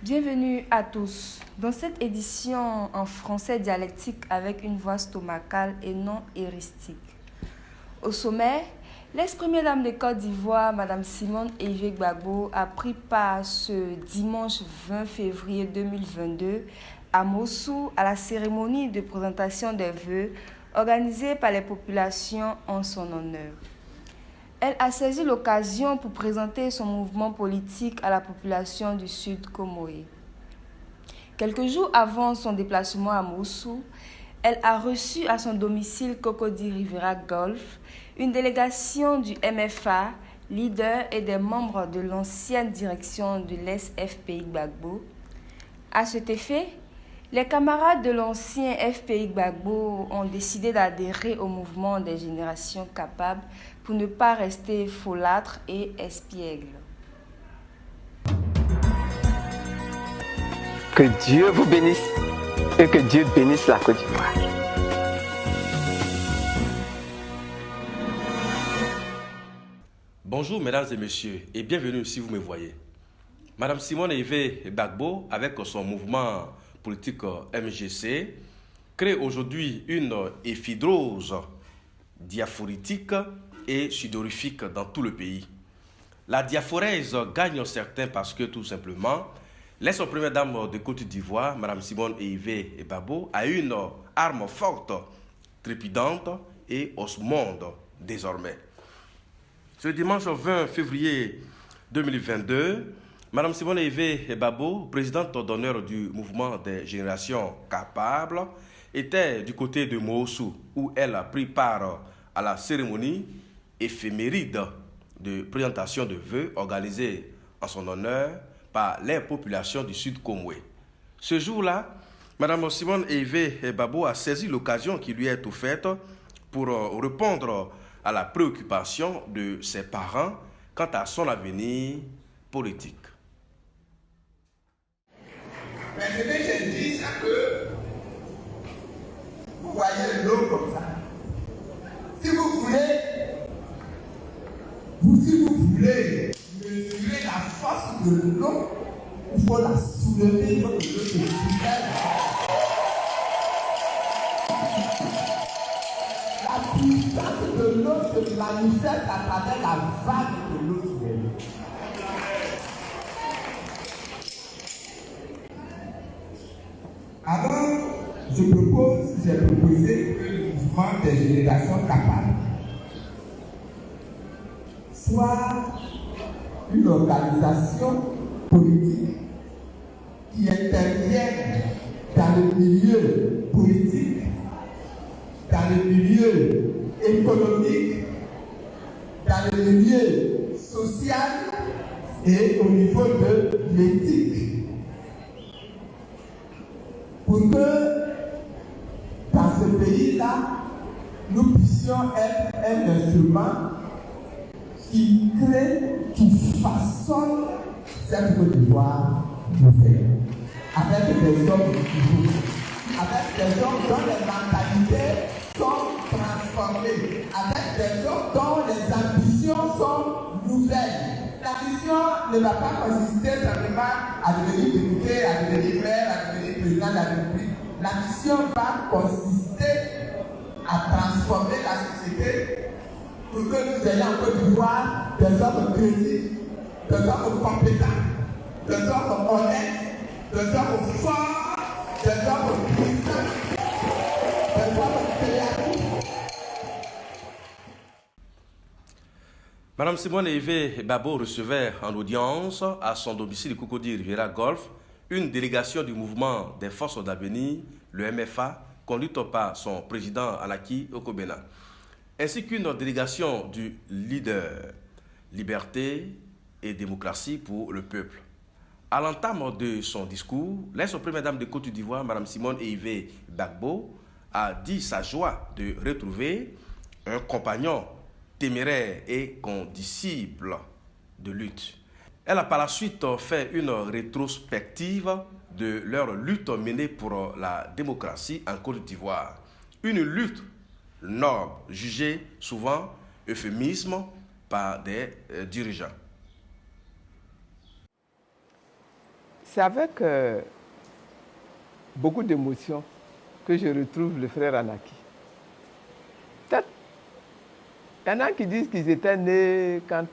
Bienvenue à tous. Dans cette édition en français dialectique avec une voix stomacale et non heuristique. Au sommet, l'ex-première dame de Côte d'Ivoire, Mme Simone Eivey Gbagbo, a pris part ce dimanche 20 février 2022 à Mossoul à la cérémonie de présentation des vœux organisée par les populations en son honneur. Elle a saisi l'occasion pour présenter son mouvement politique à la population du Sud Comoé. Quelques jours avant son déplacement à Mossoul, elle a reçu à son domicile Cocody Rivera Golf une délégation du MFA, leader et des membres de l'ancienne direction de l'ex-FPI Gbagbo. À cet effet, les camarades de l'ancien FPI Gbagbo ont décidé d'adhérer au mouvement des générations capables pour ne pas rester folâtres et espiègles. Que Dieu vous bénisse et que Dieu bénisse la Côte d'Ivoire. Bonjour mesdames et messieurs et bienvenue si vous me voyez. Madame Simone Eivey Gbagbo, avec son mouvement politique MGC, crée aujourd'hui une effidrause diaphoritique et sudorifique dans tout le pays. La diaphorèse gagne certains parce que tout simplement, l'ex-première dame de Côte d'Ivoire, Mme Simone Eivey Gbagbo, a une arme forte, trépidante et osmonde désormais. Ce dimanche 20 février 2022, Mme Simone Eivey Gbagbo, présidente d'honneur du mouvement des générations capables, était du côté de Mossoul où elle a pris part à la cérémonie éphéméride de présentation de vœux organisée en son honneur par les populations du Sud Comoé. Ce jour-là, Mme Simone Eivey Gbagbo a saisi l'occasion qui lui est offerte pour répondre à la préoccupation de ses parents quant à son avenir politique. Mais ce que je dis, c'est que vous voyez l'eau comme ça. Si vous voulez mesurer la force de l'eau, il faut la soulever pour que l'eau se soulève. La puissance de l'eau se manifeste à travers la vague de l'eau soulevée. Alors, j'ai proposé que le mouvement des générations capables soit une organisation politique qui intervienne dans le milieu politique, dans le milieu économique, dans le milieu social et au niveau de l'éthique. Pour que dans ce pays-là, nous puissions être un instrument qui crée, qui façonne cette Côte d'Ivoire nouvelle, avec des hommes nouveaux, avec des hommes dont les mentalités sont transformées, avec des hommes dont les ambitions sont nouvelles. L'ambition ne va pas consister simplement à devenir député, à devenir maire, à devenir président de la République. L'ambition va consister à transformer la société pour que nous ayons en Côte d'Ivoire des hommes crédibles, des hommes compétents, des hommes honnêtes, des hommes forts, des hommes puissants, des hommes créatifs. Mme Simone Eivey Gbagbo recevait en audience à son domicile Cocody Rivera Golf une délégation du mouvement des forces d'avenir, le MFA, conduite par son président Alaki Okobena, ainsi qu'une délégation du leader Liberté et démocratie pour le peuple. À l'entame de son discours, l'ex-première dame de Côte d'Ivoire, Mme Simone Eivey Gbagbo, a dit sa joie de retrouver un compagnon téméraire et condisciple de lutte. Elle a par la suite fait une rétrospective de leur lutte menée pour la démocratie en Côte d'Ivoire. Une lutte noble, jugée souvent euphémisme par des dirigeants. c'est avec beaucoup d'émotion que je retrouve le frère Anaki. Peut-être, il y en a qui disent qu'ils étaient nés quand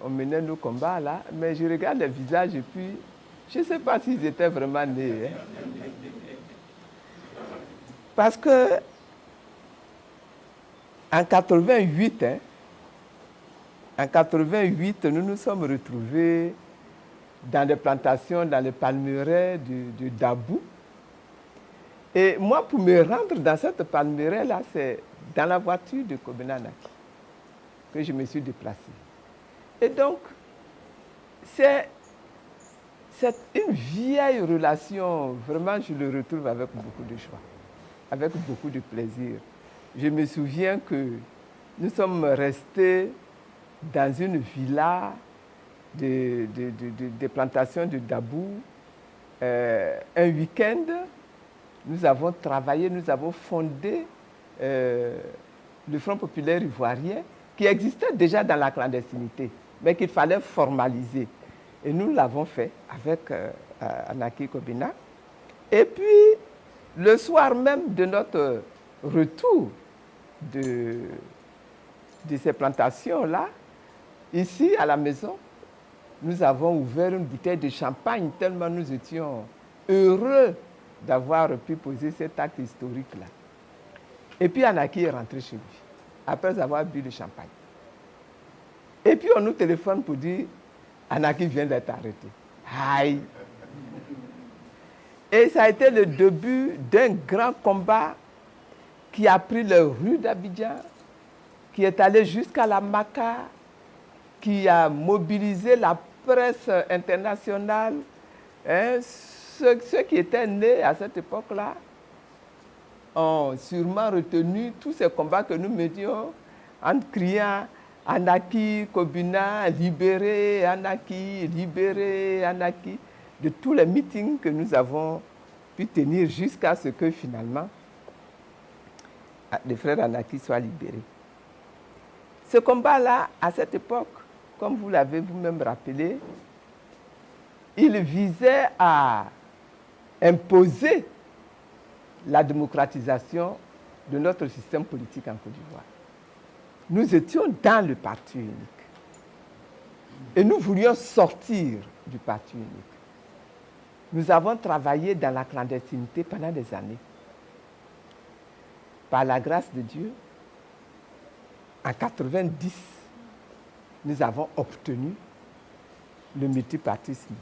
on menait nos combats là, mais je regarde les visages et puis je ne sais pas s'ils étaient vraiment nés. Hein. Parce que en 88, nous nous sommes retrouvés dans des plantations, dans les palmeraies du Dabou. Et moi, pour me rendre dans cette palmeraie-là, c'est dans la voiture de Kobena Anaki que je me suis déplacé. Et donc, c'est une vieille relation, vraiment, je le retrouve avec beaucoup de joie, avec beaucoup de plaisir. Je me souviens que nous sommes restés dans une villa des plantations de Dabou un week-end. Nous avons travaillé, nous avons fondé le Front populaire ivoirien qui existait déjà dans la clandestinité, mais qu'il fallait formaliser. Et nous l'avons fait avec Anaki Kobina. Et puis, le soir même de notre retour de ces plantations-là, ici à la maison, nous avons ouvert une bouteille de champagne tellement nous étions heureux d'avoir pu poser cet acte historique-là. Et puis Anaki est rentré chez lui, après avoir bu le champagne. Et puis on nous téléphone pour dire Anaki vient d'être arrêté. Aïe! Et ça a été le début d'un grand combat qui a pris les rues d'Abidjan, qui est allé jusqu'à la Maka, qui a mobilisé la presse internationale. Hein, ceux qui étaient nés à cette époque-là ont sûrement retenu tous ces combats que nous menions en criant Anaki, Kobina, libéré, Anaki, libéré, Anaki, de tous les meetings que nous avons pu tenir jusqu'à ce que finalement le frère Anaki soit libéré. Ce combat-là, à cette époque, comme vous l'avez vous-même rappelé, il visait à imposer la démocratisation de notre système politique en Côte d'Ivoire. Nous étions dans le parti unique et nous voulions sortir du parti unique. Nous avons travaillé dans la clandestinité pendant des années. Par la grâce de Dieu, en 1990, nous avons obtenu le multipartisme.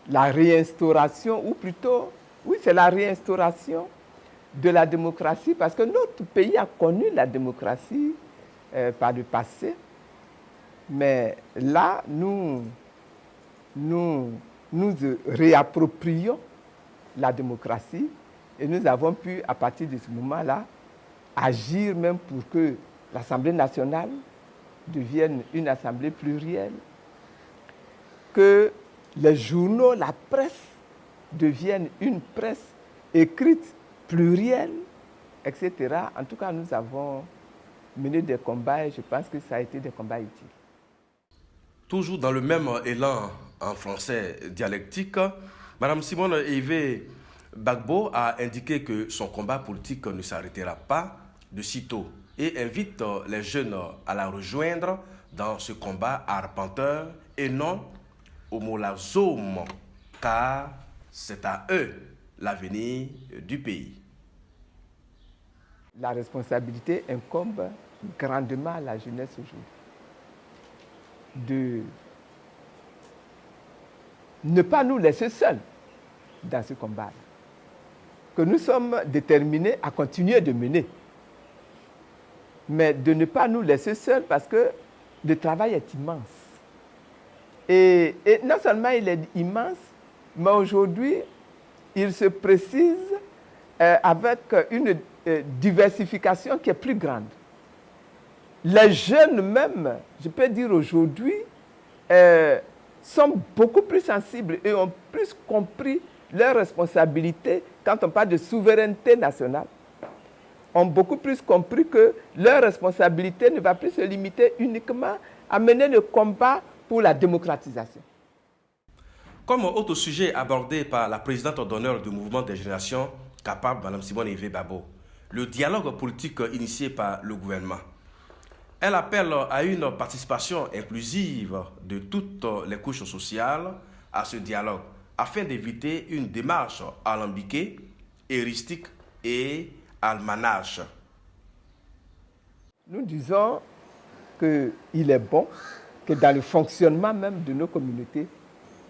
La réinstauration, ou plutôt, oui, c'est la réinstauration de la démocratie, parce que notre pays a connu la démocratie par le passé, mais là, nous réapproprions la démocratie et nous avons pu, à partir de ce moment-là, agir même pour que l'Assemblée nationale devienne une assemblée plurielle, que les journaux, la presse deviennent une presse écrite plurielle, etc. En tout cas, nous avons mené des combats et je pense que ça a été des combats utiles. Toujours dans le même élan en français dialectique, Mme Simone Hervé Gbagbo a indiqué que son combat politique ne s'arrêtera pas de sitôt et invite les jeunes à la rejoindre dans ce combat arpenteur et non au molazome, car c'est à eux l'avenir du pays. La responsabilité incombe grandement à la jeunesse aujourd'hui de ne pas nous laisser seuls dans ce combat-là, que nous sommes déterminés à continuer de mener, mais de ne pas nous laisser seuls parce que le travail est immense. Et non seulement il est immense, mais aujourd'hui, il se précise avec une diversification qui est plus grande. Les jeunes même, je peux dire aujourd'hui, sont beaucoup plus sensibles et ont plus compris leurs responsabilités quand on parle de souveraineté nationale. Ont beaucoup plus compris que leur responsabilité ne va plus se limiter uniquement à mener le combat pour la démocratisation. Comme autre sujet abordé par la présidente d'honneur du mouvement des générations capables, Mme Simone Yves Babo, le dialogue politique initié par le gouvernement. Elle appelle à une participation inclusive de toutes les couches sociales à ce dialogue afin d'éviter une démarche alambiquée, heuristique et almanach. Nous disons qu'il est bon que dans le fonctionnement même de nos communautés,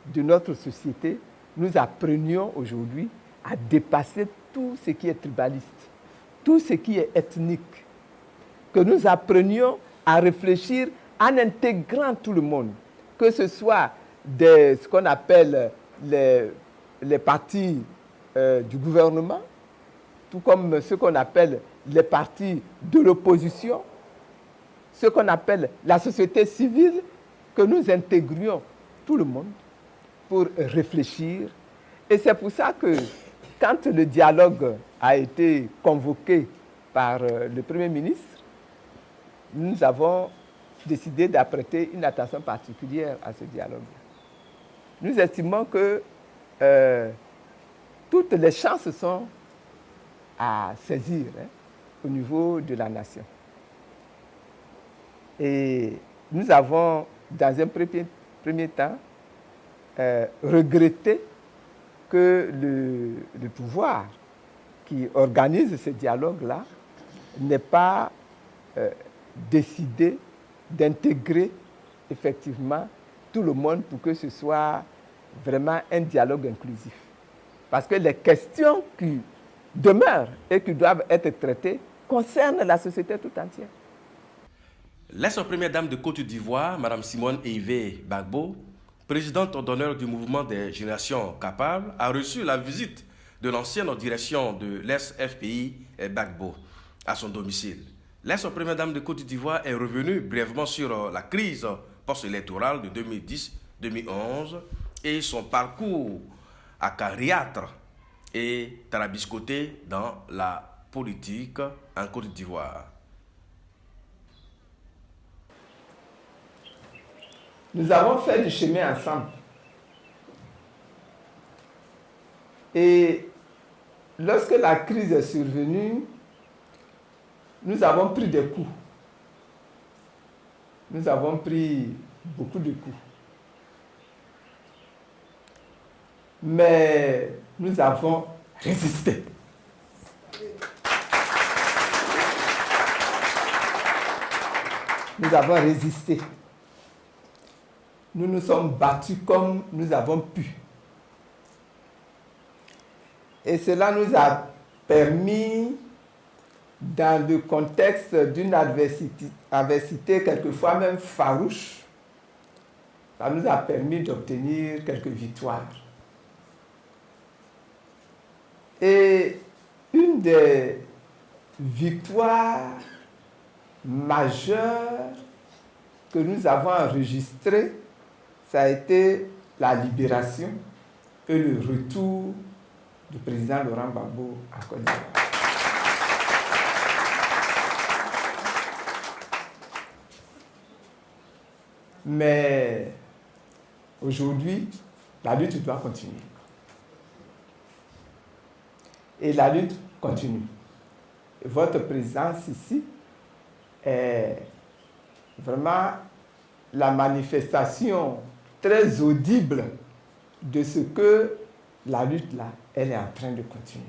de notre société, nous apprenions aujourd'hui à dépasser tout ce qui est tribaliste, tout ce qui est ethnique, que nous apprenions à réfléchir en intégrant tout le monde, que ce soit ce qu'on appelle les partis du gouvernement, tout comme ce qu'on appelle les partis de l'opposition, ce qu'on appelle la société civile, que nous intégrions tout le monde pour réfléchir. Et c'est pour ça que quand le dialogue a été convoqué par le Premier ministre, nous avons décidé d'apprêter une attention particulière à ce dialogue. Nous estimons que toutes les chances sont à saisir au niveau de la nation. Et nous avons, dans un premier temps, regretté que le pouvoir qui organise ce dialogue-là n'ait pas décidé d'intégrer effectivement tout le monde pour que ce soit vraiment un dialogue inclusif. Parce que les questions qui demeurent et qui doivent être traitées concernent la société tout entière. L'ex-première dame de Côte d'Ivoire, Mme Simone Yves Babo, présidente d'honneur du mouvement des générations capables, a reçu la visite de l'ancienne direction de l'ex-FPI Babo à son domicile. L'ex-première dame de Côte d'Ivoire est revenue brièvement sur la crise post-électorale de 2010-2011 et son parcours acariâtre et tarabiscoté dans la politique en Côte d'Ivoire. Nous avons fait du chemin ensemble. Et lorsque la crise est survenue, nous avons pris des coups. Nous avons pris beaucoup de coups. Mais nous avons résisté. Nous avons résisté. Nous nous sommes battus comme nous avons pu. Et cela nous a permis, dans le contexte d'une adversité quelquefois même farouche, ça nous a permis d'obtenir quelques victoires. Et une des victoires majeures que nous avons enregistrées, ça a été la libération et le retour du président Laurent Gbagbo à Côte d'Ivoire. Mais aujourd'hui, la lutte doit continuer. Et la lutte continue. Et votre présence ici est vraiment la manifestation très audible de ce que la lutte là, elle est en train de continuer.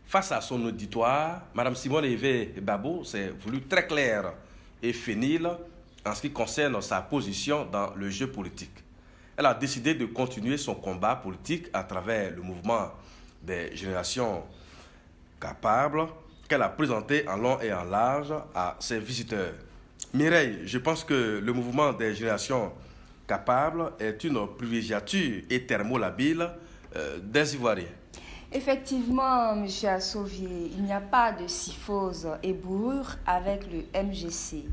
Face à son auditoire, Mme Simone Yves Babo s'est voulue très claire et fénile en ce qui concerne sa position dans le jeu politique. Elle a décidé de continuer son combat politique à travers le mouvement des générations capables qu'elle a présenté en long et en large à ses visiteurs. Mireille, je pense que le mouvement des générations capables est une privilégiature et thermolabile des Ivoiriens. Effectivement, M. Assovier, il n'y a pas de syphose et bourrure avec le MGC.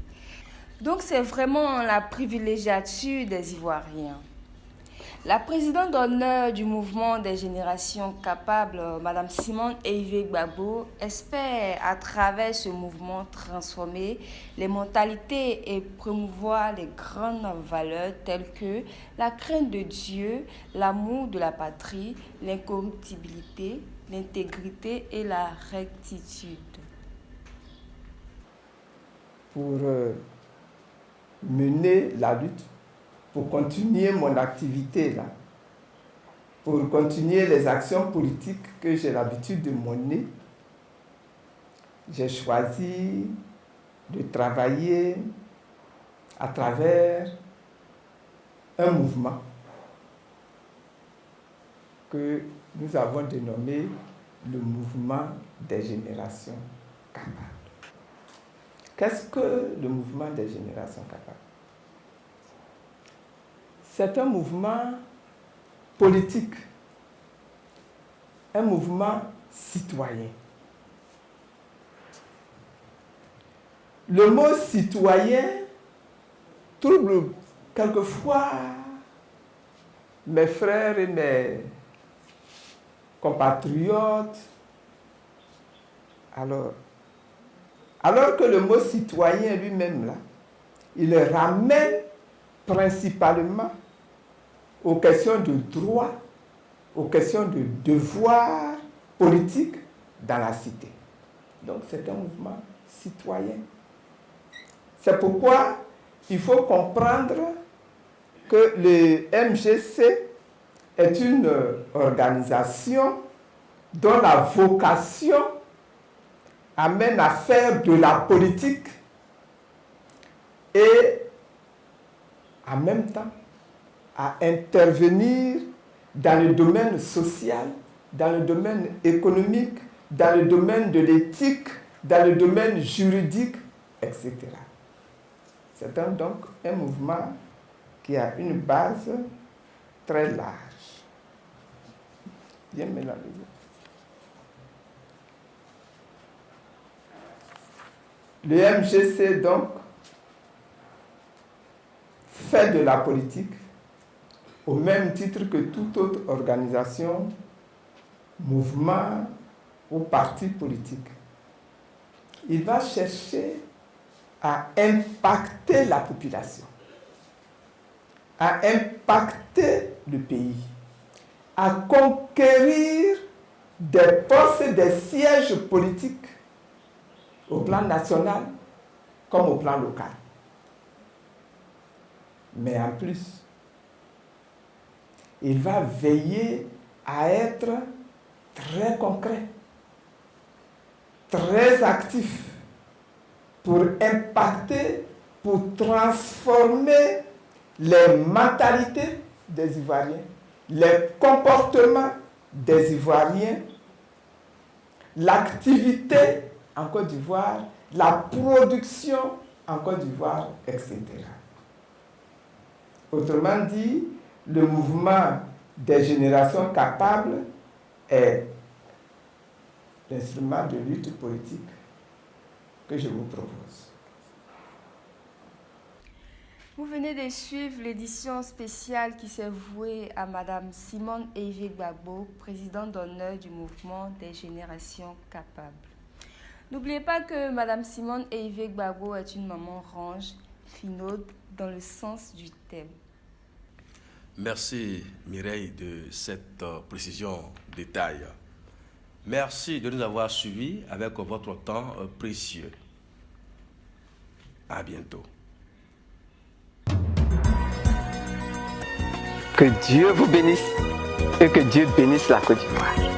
Donc c'est vraiment la privilégiature des Ivoiriens. La présidente d'honneur du mouvement des générations capables, Mme Simone Eivé Gbagbo, espère à travers ce mouvement transformer les mentalités et promouvoir les grandes valeurs telles que la crainte de Dieu, l'amour de la patrie, l'incorruptibilité, l'intégrité et la rectitude. Pour mener la lutte, pour continuer mon activité là, pour continuer les actions politiques que j'ai l'habitude de mener, j'ai choisi de travailler à travers un mouvement que nous avons dénommé le mouvement des générations capables. Qu'est-ce que le mouvement des générations capables? C'est un mouvement politique, un mouvement citoyen. Le mot citoyen trouble quelquefois mes frères et mes compatriotes. Alors que le mot citoyen lui-même, là, il ramène principalement aux questions de droit, aux questions de devoir politique dans la cité. Donc c'est un mouvement citoyen. C'est pourquoi il faut comprendre que le MGC est une organisation dont la vocation amène à faire de la politique et en même temps à intervenir dans le domaine social, dans le domaine économique, dans le domaine de l'éthique, dans le domaine juridique, etc. C'est donc un mouvement qui a une base très large. Bien mélangé. Le MGC, donc, fait de la politique au même titre que toute autre organisation, mouvement ou parti politique. Il va chercher à impacter la population, à impacter le pays, à conquérir des postes et des sièges politiques au plan national comme au plan local. Mais en plus, il va veiller à être très concret, très actif pour impacter, pour transformer les mentalités des Ivoiriens, les comportements des Ivoiriens, l'activité en Côte d'Ivoire, la production en Côte d'Ivoire, etc. Autrement dit, le mouvement des générations capables est l'instrument de lutte politique que je vous propose. Vous venez de suivre l'édition spéciale qui s'est vouée à Mme Simone Eivé Gbagbo, présidente d'honneur du mouvement des générations capables. N'oubliez pas que Mme Simone Eivé Gbagbo est une maman range, finaude, dans le sens du thème. Merci Mireille de cette précision détail. Merci de nous avoir suivis avec votre temps précieux. À bientôt. Que Dieu vous bénisse et que Dieu bénisse la Côte d'Ivoire.